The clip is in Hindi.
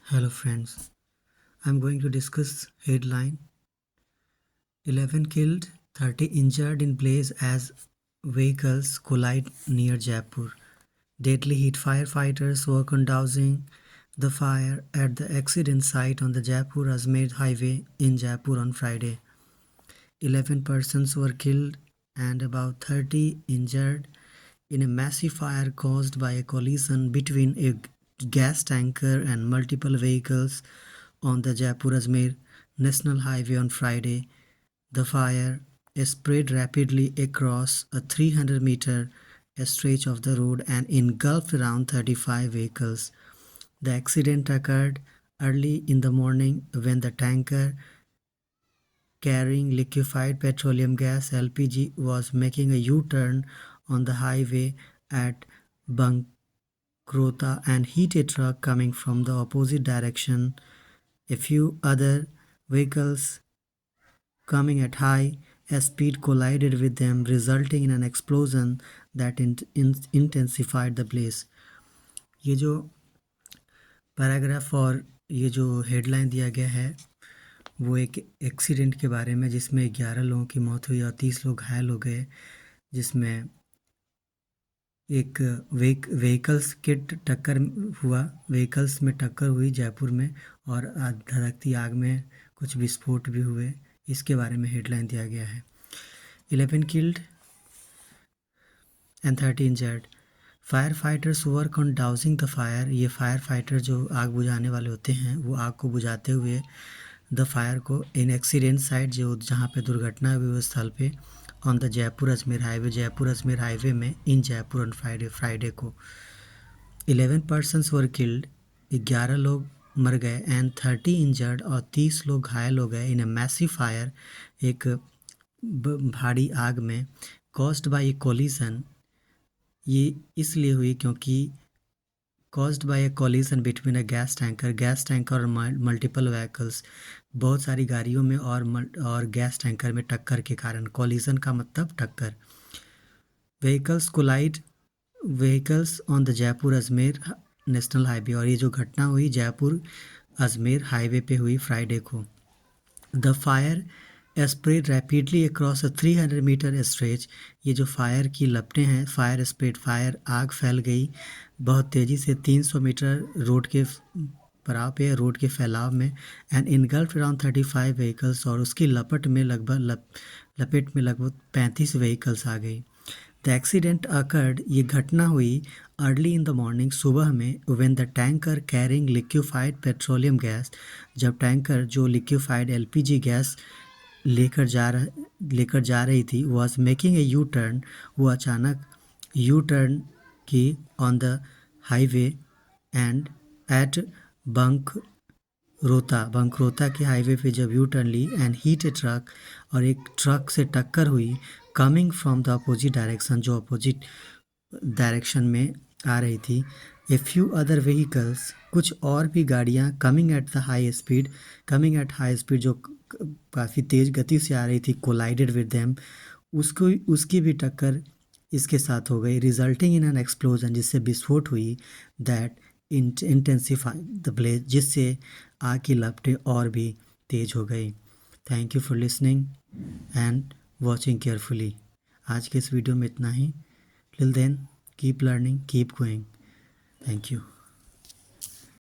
Hello friends, I'm going to discuss headline 11 killed, 30 injured in blaze as vehicles collide near Jaipur. Deadly heat. Firefighters work on dousing the fire at the accident site on the Jaipur-Ajmer highway in Jaipur on Friday. 11 persons were killed and about 30 injured in a massive fire caused by a collision between a gas tanker and multiple vehicles on the Jaipur-Ajmer National Highway on Friday. The fire spread rapidly across a 300-meter stretch of the road and engulfed around 35 vehicles. The accident occurred early in the morning when the tanker carrying liquefied petroleum gas (LPG) was making a U-turn on the highway at Bankrota and hit a truck coming from the opposite direction. A few other vehicles coming at high speed collided with them, resulting in an explosion that intensified the blaze. ये जो पैराग्राफ और ये जो हेडलाइन दिया गया है वो एक एक्सीडेंट के बारे में जिसमें 11 लोगों की मौत हुई और 30 लोग घायल हो गए, जिसमें एक व्हीकल्स के टक्कर हुआ, व्हीकल्स में टक्कर हुई जयपुर में और धधकती आग में कुछ विस्फोट भी हुए। इसके बारे में हेडलाइन दिया गया है 11 killed and 30 injured. Fire fighters work on dowsing the fire. ये फायर फाइटर जो आग बुझाने वाले होते हैं वो आग को बुझाते हुए द फायर को इन एक्सीडेंट साइट जो जहाँ पे दुर्घटना हुई उस स्थल पे on the Jaipur Ajmer highway में इन जयपुर ऑन फ्राइडे को 11 persons वर किल्ड. 11 लोग मर गए एंड 30 इंजर्ड और 30 लोग घायल हो गए इन अ मैसिव फायर, एक भारी आग में कॉज्ड बाय ए कोलिजन. ये इसलिए हुई क्योंकि caused by A collision between a gas tanker और मल्टीपल व्हीकल्स, बहुत सारी गाड़ियों में और गैस टैंकर में टक्कर के कारण. कोलिजन का मतलब टक्कर. Vehicles on the Jaipur Ajmer national highway. और ये जो घटना हुई जयपुर अजमेर हाईवे पे हुई फ्राइडे को. The fire spread rapidly across a 300 metre stretch. ये जो फायर की लपटें हैं, फायर आग फैल गई बहुत तेज़ी से 300 मीटर रोड के पड़ाव पे, रोड के फैलाव में. And engulf around 35 vehicles. और उसकी लपेट में लगभग 35 व्हीकल्स आ गई. The accident occurred. ये घटना हुई अर्ली इन द मॉर्निंग, सुबह में, when the tanker carrying liquefied petroleum gas. जब टैंकर जो लिक्विफाइड एलपीजी गैस लेकर जा रही थी was making a U turn. वो अचानक यू टर्न की on the highway and at Bankarota के हाईवे पे जब U turn Lee and heat A truck. और एक ट्रक से टक्कर हुई coming from the opposite direction, जो अपोजिट डायरेक्शन में आ रही थी. ए फ्यू अदर व्हीकल्स, कुछ और भी गाड़ियाँ कमिंग एट हाई स्पीड जो काफ़ी तेज़ गति से आ रही थी, कोलाइडेड विद देम. उसकी भी टक्कर इसके साथ हो गई, रिजल्टिंग इन एन एक्सप्लोजन, जिससे विस्फोट हुई. दैट इंटेंसिफाई द ब्लेज, जिससे आग की लपटें और भी तेज़ हो गई. Thank you for listening and watching carefully. आज के इस वीडियो में इतना ही. Till then keep learning, keep going. Thank you.